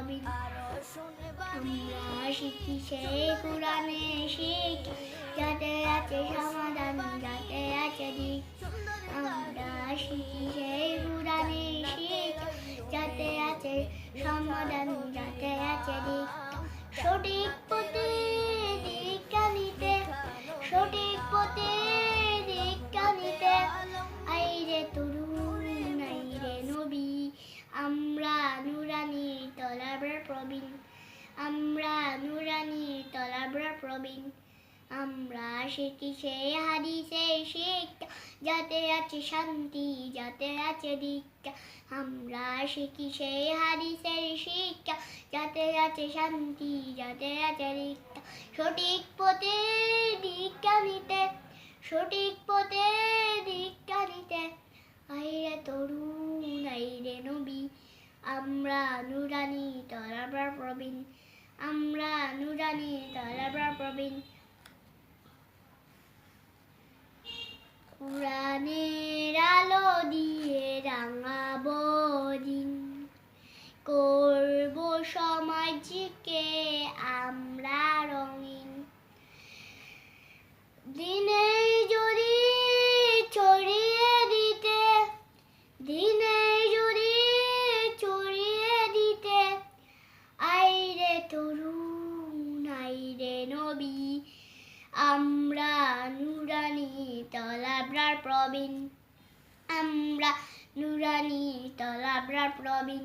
প্রবীণ আমরা শিখি সেই কোরআনে শিখ যাতে আছে সমাধান যাতে আছে দিক আমরা শিখি সেই কোরআনে শিখ যাতে আছে সমাধান যাতে আছে দিক সঠিক পথে দীক্ষা নিতে সঠিক পথে দীক্ষা নিতে আইরে তরুণ আইরে নবী আমরা নুরানি তলাবার প্রবীণ আমরা নুরানি তলাবার প্রবীণ আমরা শিখি সেই হাদিসের শিক্ষা যাতে আছে শান্তি যাতে আছে দীক্ষা আমরা শিখি সেই হাদিসের শিক্ষা যাতে আছে শান্তি যাতে আছে দীক্ষা সঠিক পথে দীক্ষা নিতে সঠিক পথে দীক্ষা নিতে আইরে তরুণ আইরে নবী আমরা নুরানি তলাবার প্রবীণ আমরা নুরানি তলাবার প্রবীণ কোরআনের আলো দিয়ে রাঙাবো দিন করব সমাজকে আমরা রঙিন দিনে যদি ছড়িয়ে দিতে দিনে যদি ছড়িয়ে দিতে আইরে তরুণ আইরে নবী আমরা নুরানি তলাবার প্রবীণ আমরা নুরানি তলাবার প্রবীণ